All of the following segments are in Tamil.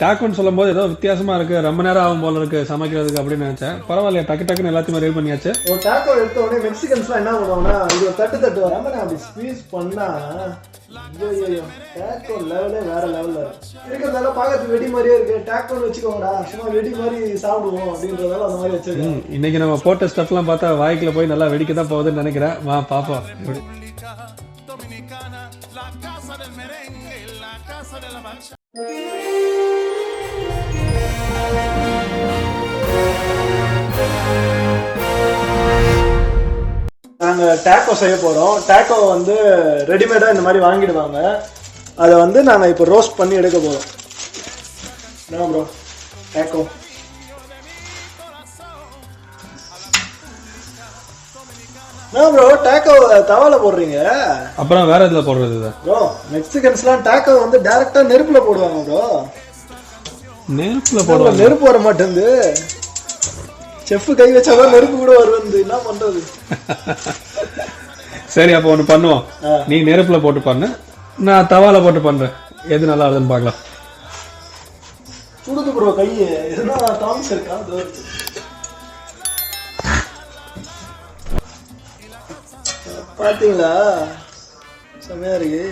டேக்கோன்னு சொல்லும்போது ஏதோ வித்தியாசமா இருக்கு, ரொம்ப நேரம் ஆகும் போல இருக்கு சமைக்கிறதுக்கு அப்படின்னு நினைச்சேன். பரவாயில்லையா, டக்கு டக்குன்னு எல்லாத்தையுமே ரெடி பண்ணியாச்சு. ஒரு டேக்கோ எடுத்த உடனே மெக்சிகன்ஸ்லாம் என்ன பண்ணுவாங்கன்னா இது ஒரு தட்டு தட்டு வராம நான் அப்படி ஸ்குவீஸ் பண்ணா ஐயோ டேக்கோ லெவலே வேற லெவல்ல இருக்கிறதால பார்க்கறதுக்கு வெடி மாதிரியே இருக்கு. டேக்கோன்னு வச்சுக்கோங்கடா, சும்மா வெடி மாதிரி சாப்பிடுவோம் அப்படின்றதால அந்த மாதிரி வச்சிருக்கேன். இன்னைக்கு நம்ம போட்ட ஸ்டஃப்லாம் பார்த்தா வாய்க்குள்ள போய் நல்லா வெடிக்க தான் போகுதுன்னு நினைக்கிறேன். வா பாப்போம். நாங்க டேக்கோ செய்ய போறோம். டேக்கோ வந்து ரெடிமேடா இந்த மாதிரி வாங்கிடுவாங்க. அதை வந்து நாங்க இப்போ ரோஸ்ட் பண்ணி எடுக்க போறோம். என்ன ப்ரோ டேக்கோ ப்ரோ டேக்கோ தவால போடுறீங்க, அப்புறம் வேற இதுல போடுறது ப்ரோ? மெக்சிகன்ஸ்லாம் டேக்கோ வந்து டைரக்டா நெருப்புல போடுவாங்க ப்ரோ. நெருப்புல போடுவாங்க? நெருப்பு வர மாட்டேங்குது. செஃப் கை வச்சாதான் நெருப்பு கூட வருது, என்ன பண்றது? சரி அப்போ ஒண்ணு பண்ணுவோம், நீ நெருப்புல போட்டு பண்ணு, நான் தவால போட்டு பண்றேன். எது நல்லா இருக்குன்னு பார்க்கலாம். சுடுது ப்ரோ கை. எதுனா தாமஸ் இருக்கா? பாத்தீங்களா, செமையா இருக்கு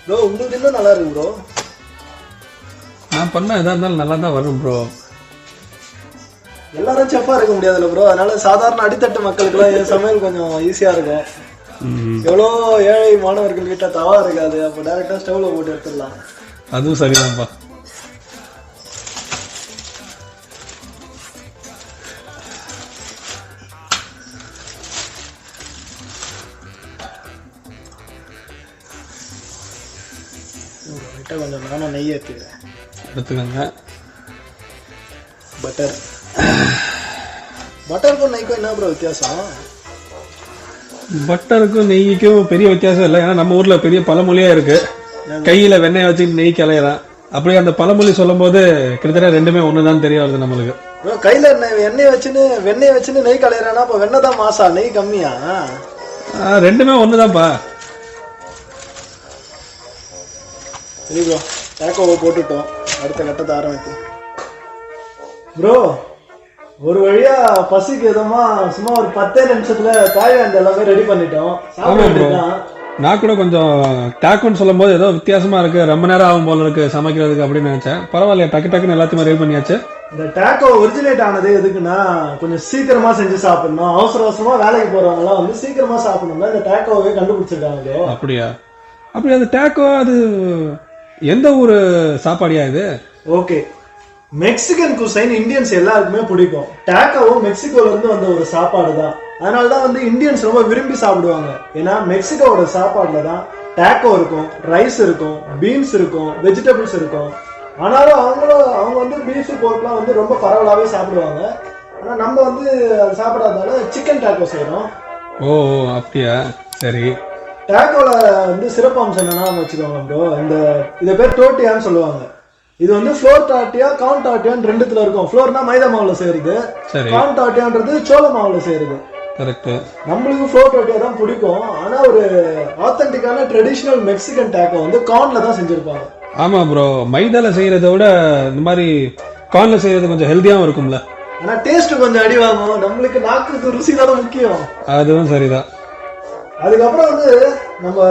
ப்ரோ. உங்களுக்கு இன்னும் நல்லா இருக்கு ப்ரோ. நான் பண்ண எதா இருந்தாலும் நல்லா தான் வரும் ப்ரோ. எல்லாரும் செஃப்பா இருக்க முடியாதுல்ல ப்ரோ, அதனால சாதாரண அடித்தட்டு மக்களுக்கு எல்லாம் சமையல் கொஞ்சம் ஈஸியா இருக்கும். எவ்வளோ ஏழை மாணவர்கள் கிட்ட தவா இருக்காது, அப்போ டைரக்டா ஸ்டவ்ல போட்டு எடுத்துடலாம். அதுவும் சரிதான்ப்பா. கொஞ்சம் நானும் நெய் ஏற்றுக்கிறேன். எடுத்துக்கோங்க. பட்டருக்கும் நெய்க்கும் என்ன ப்ரோ வித்தியாசம்? பட்டருக்கும் நெய்க்கும் பெரிய வித்தியாசம் இல்லை. ஏன்னா நம்ம ஊர்ல பெரிய பழமொழியா இருக்கு, கையில வெண்ணெய் வச்சு நெய் கலையலாம். அப்படியே அந்த பழமொழி சொல்லும் போது கிட்டத்தட்ட ரெண்டுமே ஒண்ணுதான் தெரிய வருது நம்மளுக்கு. கையில வெண்ணெய் வச்சுன்னு நெய் கலையறானா அப்ப வெண்ணெய் தான் மாசா, நெய் கம்மியா? ரெண்டுமே ஒண்ணுதான்ப்பா. சரி ப்ரோ, டேக்கோவை போட்டுட்டோம், அடுத்த கட்டத்தை ஆரம்பிக்கும் ப்ரோ. ஒரு வழியா பசிக்கு எதமா சும்மா ஒரு 10 நிமிஷத்துல காய்கறி எல்லாமே ரெடி பண்ணிட்டோம். நான் கூட கொஞ்சம் டேக்கோன்னு சொல்லும் போது ஏதோ வித்தியாசமா இருக்கு, ரொம்ப நேரம் ஆகும் போல இருக்கு சமைக்கிறதுக்கு அப்படின்னு நினைச்சேன். பரவாயில்லையா, டக்கு டக்குன்னு எல்லாத்தையுமே ரெடி பண்ணியாச்சு. இந்த டேக்கோ ஒரிஜினேட் ஆனது எதுக்குன்னா கொஞ்சம் சீக்கிரமா செஞ்சு சாப்பிடணும். அவசரமா வேலைக்கு போறவங்க எல்லாம் வந்து சீக்கிரமா சாப்பிடணும்னா இந்த டேக்கோவே கண்டுபிடிச்சிருக்காங்க. அப்படியா? அப்படி அந்த டேக்கோ அது எந்த ஒரு சாப்பாடியா இது? ஓகே, மெக்சிகன் குசைன் இந்தியன்ஸ் எல்லாருக்குமே பிடிக்கும். டேக்கோவும் மெக்சிகோல இருந்து வந்த ஒரு சாப்பாடு தான். அதனாலதான் வந்து இந்தியன்ஸ் ரொம்ப விரும்பி சாப்பிடுவாங்க. ஏன்னா மெக்சிகோவோட சாப்பாடுல தான் டேக்கோ இருக்கும், ரைஸ் இருக்கும், பீன்ஸ் இருக்கும், வெஜிடபிள்ஸ் இருக்கும். ஆனாலும் அவங்க வந்து பீஃப் போர்க்லாம் வந்து ரொம்ப பரவலாவே சாப்பிடுவாங்க. ஆனா நம்ம வந்து அது சாப்பிடாதனால சிக்கன் டேக்கோ செய்யறோம். ஓ அப்படியா, சரி. டேக்கோல வந்து சிறப்பு அம்சம் என்னன்னா வச்சுக்கோங்க ப்ரோ, இதை பேர் டோட்டியான்னு சொல்லுவாங்க. இது வந்து ஃப்ளோர் டாட்டியா கார்ன் டாட்டியான்னு ரெண்டுத்துல இருக்கும். ஃப்ளோர்னா மைதா மாவுல செய்யறது, கார்ன் டாட்டியான்றது சோள மாவுல செய்யறது. கரெக்ட். நம்மளுக்கு ஃப்ளோர் டாட்டியா தான் பிடிக்கும். ஆனா ஒரு ஆத்தென்டிக்கான ட்ரெடிஷனல் மெக்சிகன் டேக்கோ வந்து கார்ன்ல தான் செஞ்சிருப்பாங்க. ஆமா ப்ரோ, மைதால செய்யறதை விட இந்த மாதிரி கார்ன்ல செய்யறது கொஞ்சம் ஹெல்தியாவும் இருக்கும்ல. ஆனா டேஸ்ட் கொஞ்சம் அடி வாங்கும். நம்மளுக்கு நாக்குக்கு ருசி தானே முக்கியம். அதுவும் சரிதான். அதுக்கப்புறம் வந்து நம்ம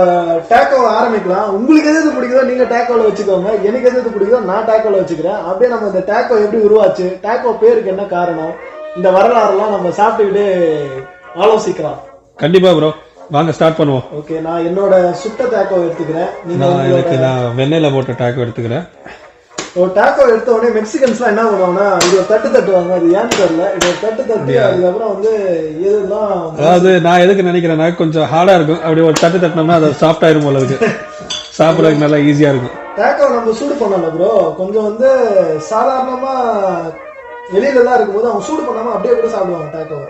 டேக்கோவை ஆரம்பிக்கலாம். உங்களுக்கு எது பிடிக்குதோ நீங்க டேக்கோல வச்சுக்கோங்க, எனக்கு எது பிடிக்குதோ நான் டேக்கோல வச்சுக்கிறேன். அப்படியே நம்ம இந்த டேக்கோ எப்படி உருவாச்சு, டேக்கோ பேருக்கு என்ன காரணம், இந்த வரலாறுலாம் நம்ம சாப்பிட்டுக்கிட்டே ஆலோசிக்கலாம். கண்டிப்பா ப்ரோ, வாங்க ஸ்டார்ட் பண்ணுவோம். ஓகே, நான் என்னோட சுட்ட டேக்கோ எடுத்துக்கிறேன். நான் வெண்ணெயில போட்ட டேக்கோ எடுத்துக்கிறேன். டேக்கோ எடுத்த உடனே மெக்சிகன்ஸ்லாம் என்ன பண்ணுவாங்கன்னா இது ஒரு தட்டு தட்டுவாங்க. அது ஏன்னு தெரியல, இது ஒரு தட்டு தட்டி அதுக்கப்புறம் வந்து எதுலாம், அதாவது நான் எதுக்கு நினைக்கிறேன்னா கொஞ்சம் ஹார்டா இருக்கும், அப்படி ஒரு தட்டு தட்டினோம்னா அது சாஃப்ட் ஆயிரும் போல இருக்கு, சாப்பிடறதுக்கு நல்லா ஈஸியா இருக்கும். டேக்கோ நம்ம சூடு பண்ணல ப்ரோ, கொஞ்சம் வந்து சாதாரணமா வெளியில எல்லாம் இருக்கும்போது அவங்க சூடு பண்ணாம அப்படியே கூட சாப்பிடுவாங்க டேக்கோவை.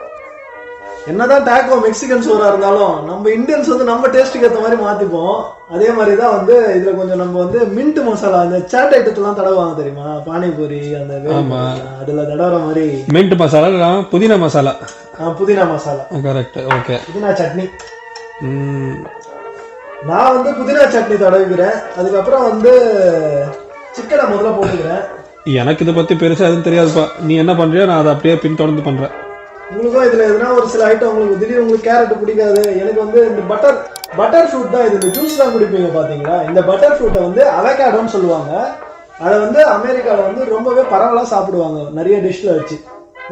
என்னதான் டேக்கோ மெக்சிகன் சோறா இருந்தாலும் நம்ம இந்தியன்ஸ் வந்து நம்ம டேஸ்ட்டுக்கு ஏற்ற மாதிரி மாத்திப்போம். அதே மாதிரிதான் வந்து இதுல கொஞ்சம் நம்ம வந்து மின்ட் மசாலா, அந்த சாட் ஐட்டத்தெல்லாம் தடவாங்க தெரியுமா, பானிபூரி அந்த அதுல தடவுற மாதிரி மின்ட் மசாலா, புதினா மசாலா. புதினா மசாலா, கரெக்ட். ஓகே, புதினா சட்னி. நான் வந்து புதினா சட்னி தடவிக்கிறேன். அதுக்கப்புறம் வந்து சிக்கனை முதல்ல போட்டுக்கிறேன். எனக்கு இதை பத்தி பெருசா எதுவும் தெரியாதுப்பா. நீ என்ன பண்றியோ நான் அதை அப்படியே பின்தொடர்ந்து பண்றேன். உங்களுக்கும் இதுல எதுனா ஒரு சில ஐட்டம் உங்களுக்கு திடீர்னு உங்களுக்கு கேரட் பிடிக்காது. எனக்கு வந்து இந்த பட்டர் ஃப்ரூட் தான் இது. இந்த ஜூஸ் தான் குடிப்பீங்க பாத்தீங்களா? இந்த பட்டர் ஃப்ரூட்டை வந்து அவகாடோன்னு சொல்லுவாங்க. அதை வந்து அமெரிக்கால வந்து ரொம்பவே பரவலா சாப்பிடுவாங்க, நிறைய டிஷ்ல வச்சு.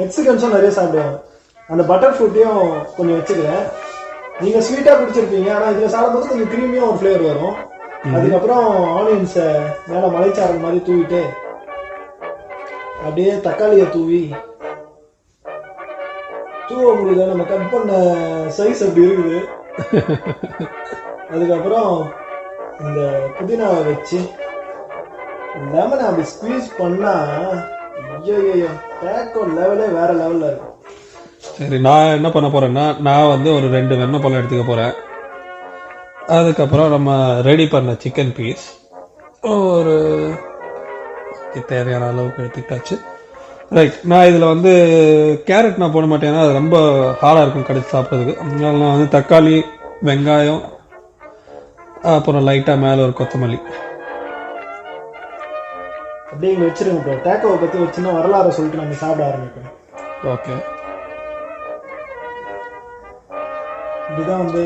மெக்சிகன்ஸும் நிறைய சாப்பிடுவாங்க. அந்த பட்டர் ஃப்ரூட்டையும் கொஞ்சம் வச்சுக்கிறேன். நீங்க ஸ்வீட்டா குடிச்சிருப்பீங்க, ஆனா இதுல சாப்பிடும்போது கொஞ்சம் கிரீமியா ஒரு ஃபிளேவர் வரும். அதுக்கப்புறம் ஆனியன்ஸை மேல மலைச்சாரல் மாதிரி தூவிட்டு அப்படியே தக்காளியை தூவி உங்களுக்கு நம்ம கட் பண்ண சைஸ் அப்படி இருக்குது. அதுக்கப்புறம் இந்த புதினாவை வச்சு லெமனை அப்படி ஸ்குவீஸ் பண்ணா ஐயோ டேக்கோ லெவலே வேற லெவல்ல இருக்கும். சரி, நான் என்ன பண்ண போறேன்னா, நான் வந்து ஒரு 2 வெண்ணெய் பழம் எடுத்துக்க போறேன். அதுக்கப்புறம் நம்ம ரெடி பண்ண சிக்கன் பீஸ் ஒரு தேவையான அளவுக்கு எடுத்துக்கிட்டாச்சு. ரைட், நான் இதில் வந்து கேரட் நான் போட மாட்டேன், ஏன்னா அது ரொம்ப ஹார்டாக இருக்கும் கடிச்சு சாப்பிட்றதுக்கு. அதனால நான் வந்து தக்காளி, வெங்காயம், அப்புறம் லைட்டாக மேலே ஒரு கொத்தமல்லி அப்படியே இங்கே வச்சிருங்க ப்ரோ. டேக்கோவை பற்றி ஒரு சின்ன வரலாறு சொல்லிட்டு நம்ம சாப்பிட ஆரம்பிப்போம். ஓகே, இதுதான் வந்து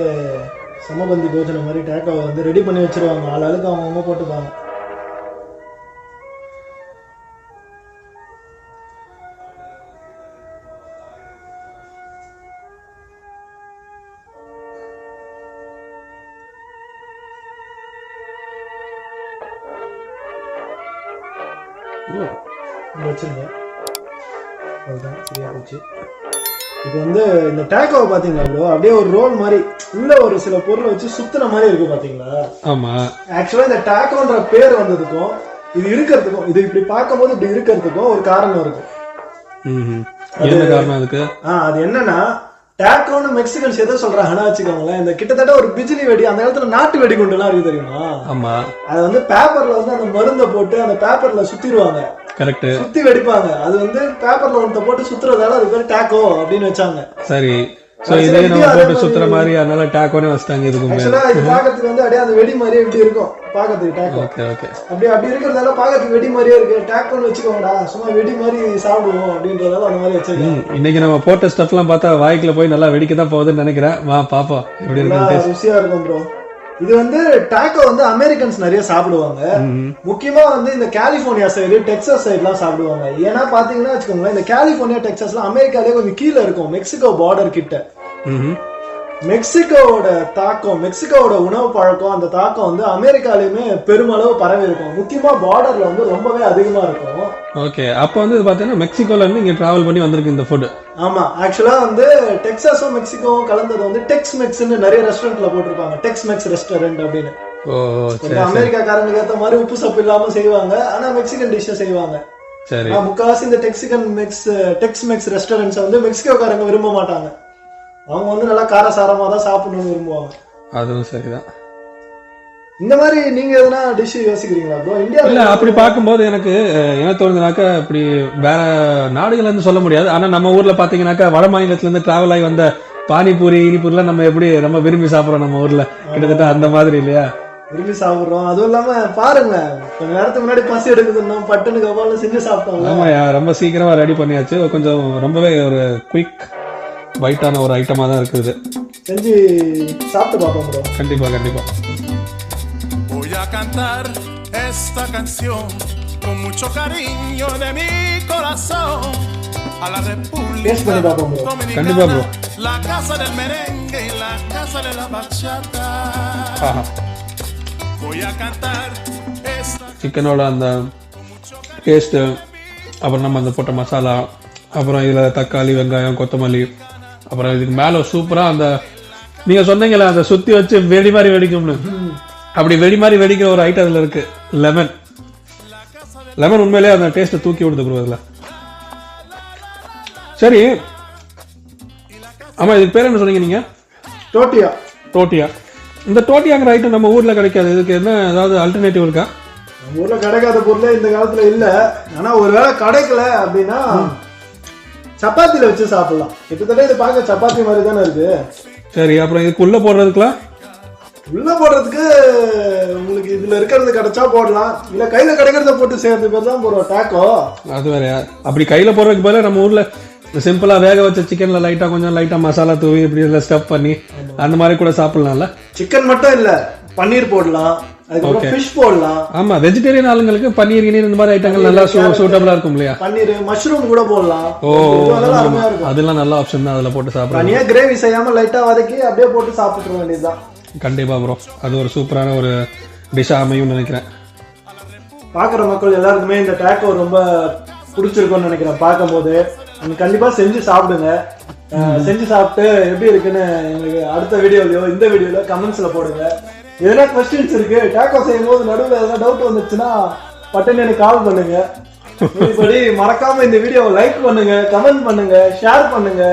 சமபந்தி போஜனம் மாதிரி டேக்கோவை வந்து ரெடி பண்ணி வச்சிருவாங்க. ஆளுக்கு அவங்கவுங்க போட்டுப்பாங்க. வச்சிருங்க, அதுதான் சரியா போச்சு. இப்போ வந்து இந்த டேக்கோவை பாத்தீங்களா ப்ரோ, அப்படியே ஒரு ரோல் மாதிரி உள்ள ஒரு சில பொருளை வச்சு சுத்தின மாதிரி இருக்கு பாத்தீங்களா? ஆமா, ஆக்சுவலா இந்த டேக்கோன்ற பேர் வந்ததுக்கும் இது இருக்கிறதுக்கும், இது இப்படி பார்க்கும்போது இப்படி இருக்கிறதுக்கும் ஒரு காரணம் இருக்கும். என்ன காரணம் அதுக்கு? அது என்னன்னா, டேக்கோன்னு மெக்சிகன்ஸ் எதை சொல்றாங்கன்னா வச்சுக்கோங்களேன், இந்த கிட்டத்தட்ட ஒரு பிஜிலி வெடி, அந்த காலத்துல நாட்டு வெடிகுண்டு எல்லாம் இருக்கு தெரியுமா? ஆமா, அது வந்து பேப்பர்ல வந்து அந்த மருந்தை போட்டு அந்த பேப்பர்ல சுத்திடுவாங்க. கரெக்ட், சுத்தி வெடிப்பாங்க. அது வந்து பேப்பர்ல ஒருத்த போட்டு சுத்துறதால அது பேர் டேக்கோ அப்படின்னு வச்சாங்க. சரி, சோ இதே நம்ம போட்டு சுத்துற மாதிரி அதனால டேக்கோனே வச்சிட்டாங்க. இதுக்கு ஆக்சுவலா இது பாக்கிறதுக்கு வந்து அப்படியே அந்த வெடி மாதிரியே இப்படி இருக்கும் பாக்கிறதுக்கு டேக்கோ. ஓகே ஓகே, அப்படி இருக்கிறதால பாக்கிறதுக்கு வெடி மாதிரியே இருக்கு. டேக்கோன்னு வச்சுக்கோங்கடா, சும்மா வெடி மாதிரி சாப்பிடுவோம் அப்படின்றதால அந்த மாதிரி வச்சிருக்கேன். இன்னைக்கு நம்ம போட்ட ஸ்டஃப் எல்லாம் பார்த்தா வாய்க்குள்ள போய் நல்லா வெடிக்க தான் போகுதுன்னு நினைக்கிறேன். வா பாப்போம் எப்படி இருக்கு. ருசியா இருக்கும் ப்ரோ. இது வந்து டாக்கோ வந்து அமெரிக்கன்ஸ் நிறைய சாப்பிடுவாங்க. முக்கியமா வந்து இந்த கலிபோர்னியா சைடு, டெக்சாஸ் சைடுலாம் சாப்பிடுவாங்க. ஏன்னா பாத்தீங்கன்னா வச்சுக்கோங்களேன், இந்த கலிபோர்னியா டெக்சாஸ்லாம் அமெரிக்காலே கொஞ்சம் கீழே இருக்கும், மெக்சிகோ பார்டர் கிட்ட. மெக்சிகோவோட தாக்கம், மெக்சிகோவோட உணவு பழக்கம், அந்த தாக்கம் வந்து அமெரிக்காலயுமே பெருமளவு பரவி இருக்கும். முக்கியமா பார்டர்ல வந்து ரொம்பவே அதிகமா இருக்கும். ஓகே, அப்ப வந்து பாத்தீங்கன்னா மெக்சிகோல இருந்து இங்க டிராவல் பண்ணி வந்திருக்கு இந்த ஃபுட். ஆமா, ஆக்சுவலா வந்து டெக்சாஸும் மெக்சிகோவும் கலந்தது வந்து டெக்ஸ் மெக்ஸ்னு நிறைய ரெஸ்டாரண்ட்ல போட்டிருப்பாங்க. டெக்ஸ் மெக்ஸ் ரெஸ்டாரண்ட் அப்படின்னு. அமெரிக்காக்காரங்களுக்கு ஏத்த மாதிரி உப்பு சப்பு இல்லாம செய்வாங்க, ஆனா மெக்சிகன் டிஷ்ஷை செய்வாங்க. சரி, முக்காவாசி இந்த டெக்ஸ் மெக்ஸ் ரெஸ்டாரண்ட்ஸ் வந்து மெக்சிகோக்காரங்க விரும்ப மாட்டாங்க. அவங்க வந்து நல்லா காரசாரமா தான் சாப்பிடணும்னு விரும்புவாங்க. அதுவும் சரிதான். இந்த மாதிரி நீங்க எதனா டிஷ் யோசிக்கிறீங்களா ப்ரோ? இல்ல, அப்படி பார்க்கும்போது எனக்கு என்ன தோணுதுனாக்கா, இப்படி வேற நாடுகள்ல இருந்து சொல்ல முடியாது. ஆனா நம்ம ஊர்ல பாத்தீங்கன்னாக்கா வட மாநிலத்துல இருந்து டிராவல் ஆகி வந்த பானிபூரி, இனிப்பூரிலாம் நம்ம எப்படி ரொம்ப விரும்பி சாப்பிடுறோம் நம்ம ஊர்ல, கிட்டத்தட்ட அந்த மாதிரி இல்லையா? விரும்பி சாப்பிடுறோம். அதுவும் இல்லாம பாருங்க, கொஞ்ச நேரத்துக்கு முன்னாடி பசி எடுக்குதுன்னா பட்டுன்னு கபால செஞ்சு சாப்பிட்டோம். ஆமாயா, ரொம்ப சீக்கிரமா ரெடி பண்ணியாச்சு. கொஞ்சம் ரொம்பவே ஒரு குயிக் பைட்டான ஒரு ஐட்டமா தான் இருக்குது. செஞ்சு சாப்பிட்டு பார்ப்போம் ப்ரோ. கண்டிப்பா கண்டிப்பா. Voy a cantar esta canción con mucho cariño de mi corazón a la República Dominicana, la casa del merengue y la casa de la bachata. Voy a cantar esta சிக்கனோட அந்த டேஸ்ட், அப்புறம் நம்ம அந்த போட்ட மசாலா, அப்புறம் இதுல தக்காளி, வெங்காயம், கொத்தமல்லி, அப்புறம் இதுக்கு மேல சூப்பரா அந்த நீங்க சொன்னீங்களே அந்த சுத்தி வச்சு வெடி மாதிரி வெடிக்கும்னு, அப்படி வெடி மாதிரி வெடிக்கிற ஒரு ஐட்டம் அதுல இருக்கு. லெமன் உண்மையிலேயே அந்த டேஸ்ட்டை தூக்கி விடுது ப்ரோ அதுல. சரி, ஆமா, இதுக்கு பேர் என்ன சொன்னீங்க நீங்க? டோட்டியா. இந்த டோட்டியாங்கிற ஐட்டம் நம்ம ஊர்ல கிடைக்காது. இதுக்கு என்ன ஏதாவது ஆல்டர்னேட்டிவ் இருக்கா? நம்ம ஊர்ல கிடைக்காத பொருளே இந்த காலத்துல இல்ல. ஆனா ஒருவேளை கிடைக்கல அப்படின்னா சப்பாத்தில வச்சு சாப்பிடலாம். கிட்டத்தட்ட இது பார்க்க சப்பாத்தி மாதிரி தானே இருக்கு. சரி, அப்புறம் இதுக்குள்ள போடுறதுக்குலாம் உள்ள போடுறதுக்கு உங்களுக்கு இதுல இருக்கிறது கிடைச்சா போடலாம், இல்ல கையில கிடைக்கிறத போட்டு செய்யறது பேர் தான் போடுவோம் டாக்கோ. அது வேற. அப்படி கையில போடுறதுக்கு பதிலா நம்ம ஊர்ல சிம்பிளா வேக வச்ச சிக்கன்ல கொஞ்சம் லைட்டா மசாலா தூவி இப்படி ஸ்டஃப் பண்ணி அந்த மாதிரி கூட சாப்பிடலாம்ல. சிக்கன் மட்டும் இல்ல, பன்னீர் போடலாம், அதுக்கப்புறம் ஃபிஷ் போடலாம். ஆமா, வெஜிடேரியன் ஆளுங்களுக்கு பன்னீர் கிணீர் இந்த மாதிரி ஐட்டங்கள் நல்லா சூட்டபிளா இருக்கும் இல்லையா? பன்னீர் மஷ்ரூம் கூட போடலாம். அருமையா இருக்கும். அதெல்லாம் நல்ல ஆப்ஷன் தான். அதுல போட்டு சாப்பிடலாம். தனியா கிரேவி செய்யாம லைட்டா வதக்கி அப்படியே போட்டு சாப்பிட்டுற வேண்டியதுதான். கண்டிப்பா ப்ரோ, அது ஒரு சூப்பரான ஒரு டிஷ்ஷா அமையும் நினைக்கிறேன். பாக்குற மக்கள் எல்லாருக்குமே இந்த டாக்கோ ரொம்ப பிடிச்சிருக்கும்னு நினைக்கிறேன். பார்க்கும் போது நீங்க கண்டிப்பா செஞ்சு சாப்பிடுங்க. செஞ்சு சாப்பிட்டு எப்படி இருக்குன்னு எங்களுக்கு அடுத்த வீடியோலயோ இந்த வீடியோல கமெண்ட்ஸ்ல போடுங்க. எதனா கொஸ்டின்ஸ் இருக்கு, டாக்கோ செய்யும் போது நடுவில் எதனா டவுட் வந்துச்சுன்னா பட்டன் எனக்கு கால் பண்ணுங்க. இப்படி மறக்காம இந்த வீடியோவை லைக் பண்ணுங்க, கமெண்ட் பண்ணுங்க, ஷேர் பண்ணுங்க.